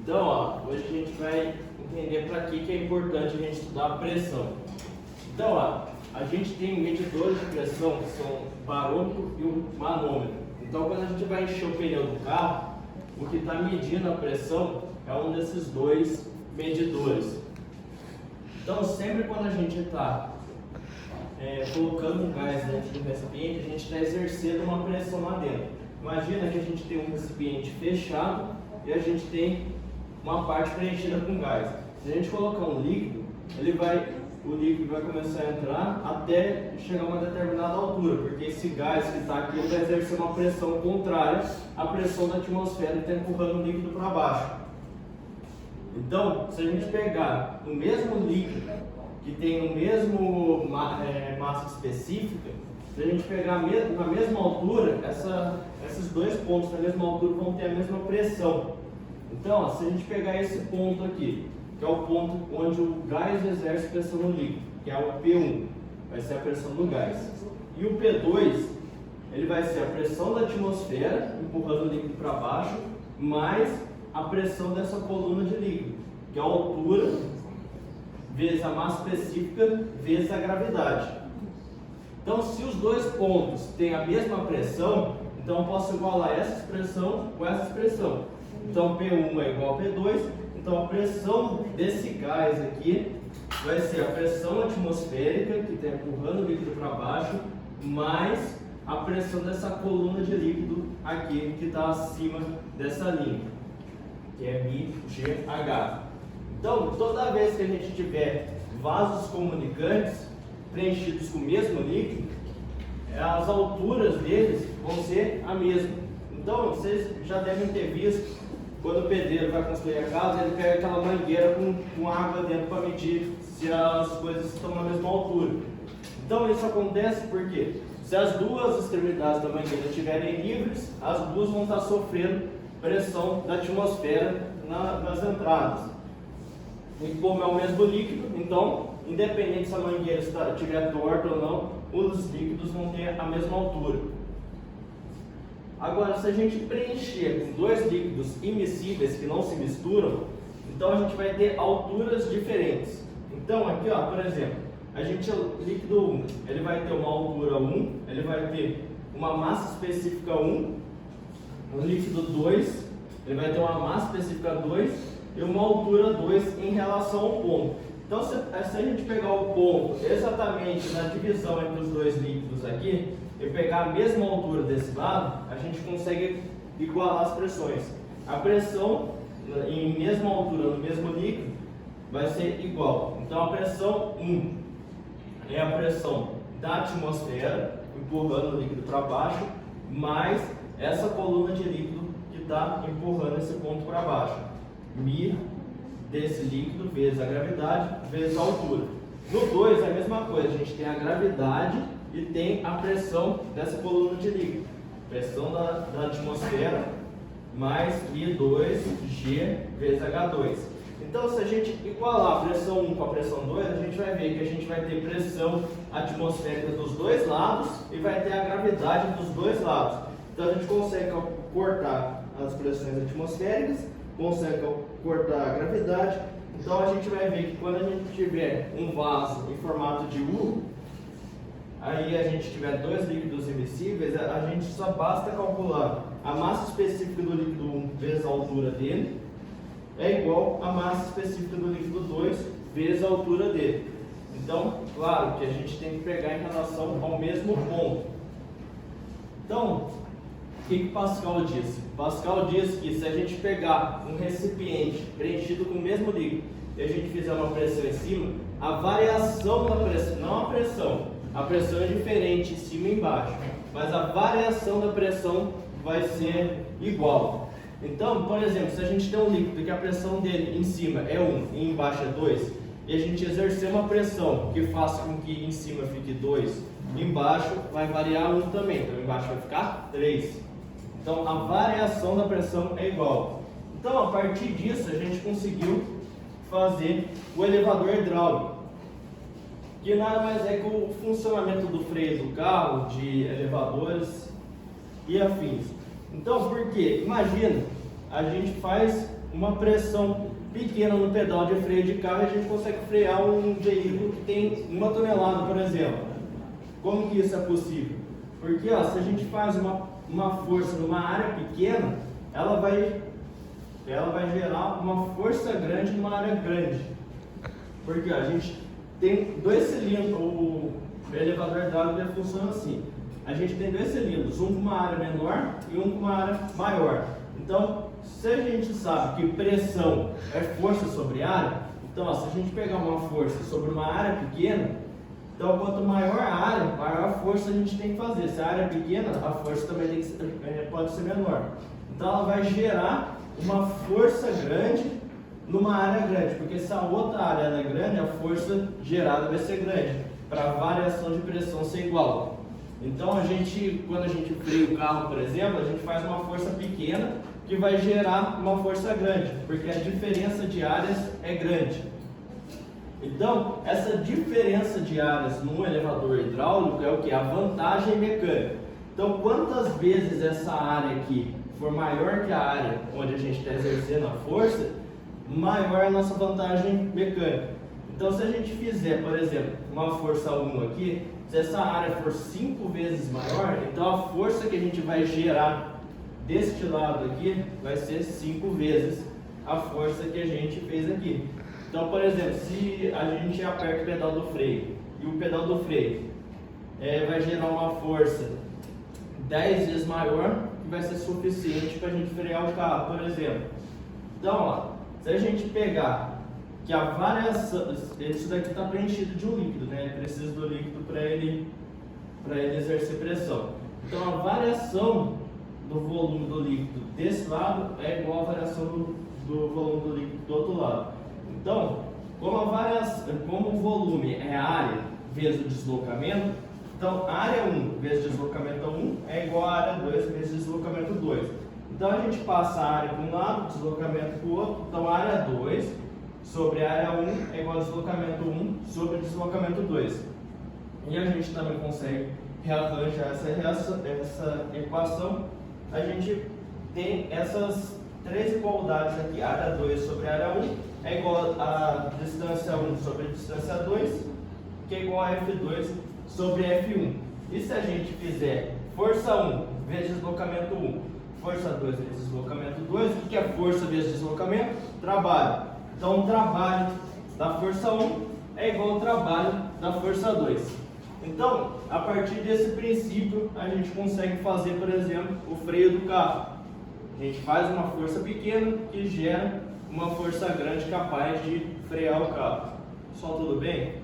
Então, ó, hoje a gente vai entender para que é importante a gente estudar a pressão. Então, ó, a gente tem medidores de pressão que são o barômetro e o manômetro. Então, quando a gente vai encher o pneu do carro, o que está medindo a pressão é um desses dois medidores. Então, sempre quando a gente está colocando um gás dentro do recipiente, a gente está exercendo uma pressão lá dentro. Imagina que a gente tem um recipiente fechado e a gente tem uma parte preenchida com gás. Se a gente colocar um líquido, o líquido vai começar a entrar até chegar a uma determinada altura, porque esse gás que está aqui vai exercer uma pressão contrária à pressão da atmosfera que está empurrando o líquido para baixo. Então, se a gente pegar o mesmo líquido que tem o mesmo massa específica, se a gente pegar na mesma altura, esses dois pontos na mesma altura vão ter a mesma pressão. Então, ó, se a gente pegar esse ponto aqui, que é o ponto onde o gás exerce pressão no líquido, que é o P1, vai ser a pressão do gás. E o P2, ele vai ser a pressão da atmosfera, empurrando o líquido para baixo, mais a pressão dessa coluna de líquido, que é a altura vezes a massa específica vezes a gravidade. Então, se os dois pontos têm a mesma pressão, então eu posso igualar essa expressão com essa expressão. Então, P1 é igual a P2. Então, a pressão desse gás aqui vai ser a pressão atmosférica, que está empurrando o líquido para baixo, mais a pressão dessa coluna de líquido aqui, que está acima dessa linha, que é μGH. Então, toda vez que a gente tiver vasos comunicantes preenchidos com o mesmo líquido, as alturas deles vão ser a mesma. Então, vocês já devem ter visto, quando o pedreiro vai construir a casa, ele pega aquela mangueira com água dentro para medir se as coisas estão na mesma altura. Então, isso acontece porque, se as duas extremidades da mangueira estiverem livres, as duas vão estar sofrendo pressão da atmosfera nas entradas. E como é o mesmo líquido, então, independente se a mangueira estiver torta ou não, os líquidos vão ter a mesma altura. Agora, se a gente preencher com dois líquidos immiscíveis que não se misturam, então a gente vai ter alturas diferentes. Então, aqui, ó, por exemplo, o líquido 1, ele vai ter uma altura 1, ele vai ter uma massa específica 1, o líquido 2, ele vai ter uma massa específica 2, e uma altura 2 em relação ao ponto. Então, se a gente pegar o ponto exatamente na divisão entre os dois líquidos aqui, e pegar a mesma altura desse lado, a gente consegue igualar as pressões. A pressão em mesma altura no mesmo líquido vai ser igual. Então, a pressão 1 é a pressão da atmosfera, empurrando o líquido para baixo, mais essa coluna de líquido que está empurrando esse ponto para baixo. μ desse líquido vezes a gravidade vezes a altura. No 2 é a mesma coisa, a gente tem a gravidade e tem a pressão dessa coluna de líquido. Pressão da atmosfera mais μ2G vezes H2. Então, se a gente igualar a pressão 1 com a pressão 2, a gente vai ver que a gente vai ter pressão atmosférica dos dois lados e vai ter a gravidade dos dois lados. Então, a gente consegue cortar as pressões atmosféricas, consegue cortar a gravidade. Então, a gente vai ver que quando a gente tiver um vaso em formato de U, aí a gente tiver dois líquidos immiscíveis, a gente só basta calcular a massa específica do líquido 1 vezes a altura dele é igual à massa específica do líquido 2 vezes a altura dele. Então, claro que a gente tem que pegar em relação ao mesmo ponto. Então, o que Pascal disse? Pascal disse que se a gente pegar um recipiente preenchido com o mesmo líquido e a gente fizer uma pressão em cima, a variação da pressão, não a pressão é diferente em cima e embaixo, mas a variação da pressão vai ser igual. Então, por exemplo, se a gente tem um líquido que a pressão dele em cima é 1 e embaixo é 2, e a gente exercer uma pressão que faça com que em cima fique 2, embaixo vai variar 1 também, então embaixo vai ficar 3. Então, a variação da pressão é igual. Então, a partir disso, a gente conseguiu fazer o elevador hidráulico, que nada mais é que o funcionamento do freio do carro, de elevadores e afins. Então, por quê? Imagina a gente faz uma pressão pequena no pedal de freio de carro e a gente consegue frear um veículo que tem 1 tonelada, por exemplo. Como que isso é possível? Porque ó, se a gente faz uma força numa área pequena, ela vai gerar uma força grande numa área grande. Porque ó, a gente tem 2 cilindros, o elevador d'água funciona assim. A gente tem 2 cilindros, um com uma área menor e um com uma área maior. Então, se a gente sabe que pressão é força sobre área, então ó, se a gente pegar uma força sobre uma área pequena, então quanto maior a área, maior a força a gente tem que fazer. Se a área é pequena, a força também tem que pode ser menor. Então ela vai gerar uma força grande numa área grande, porque se a outra área é grande, a força gerada vai ser grande, para a variação de pressão ser igual. Então quando a gente freia o carro, por exemplo, a gente faz uma força pequena que vai gerar uma força grande, porque a diferença de áreas é grande. Então, essa diferença de áreas no elevador hidráulico é o que? A vantagem mecânica. Então, quantas vezes essa área aqui for maior que a área onde a gente está exercendo a força, maior é a nossa vantagem mecânica. Então, se a gente fizer, por exemplo, uma força 1 aqui, se essa área for 5 vezes maior, então a força que a gente vai gerar deste lado aqui vai ser 5 vezes a força que a gente fez aqui. Então, por exemplo, se a gente aperta o pedal do freio e o pedal do freio vai gerar uma força 10 vezes maior, que vai ser suficiente para a gente frear o carro, por exemplo. Então, ó, se a gente pegar que a variação, isso daqui está preenchido de um líquido, né? Ele precisa do líquido para ele exercer pressão. Então, a variação do volume do líquido desse lado é igual à variação do volume do líquido do outro lado. Então, como o volume é área vezes o deslocamento, então área 1 vezes deslocamento 1 é igual a área 2 vezes deslocamento 2. Então a gente passa a área para um lado, deslocamento para o outro, então área 2 sobre área 1 é igual a deslocamento 1 sobre deslocamento 2. E a gente também consegue rearranjar essa equação. A gente tem essas 3 igualdades aqui, área 2 sobre área 1 é igual a distância 1 sobre distância 2, que é igual a F2 sobre F1. E se a gente fizer força 1 vezes deslocamento 1, força 2 vezes deslocamento 2, o que é força vezes deslocamento? Trabalho. Então, o trabalho da força 1 é igual ao trabalho da força 2. Então, a partir desse princípio, a gente consegue fazer, por exemplo, o freio do carro. A gente faz uma força pequena que gera uma força grande capaz de frear o carro. Pessoal, tudo bem?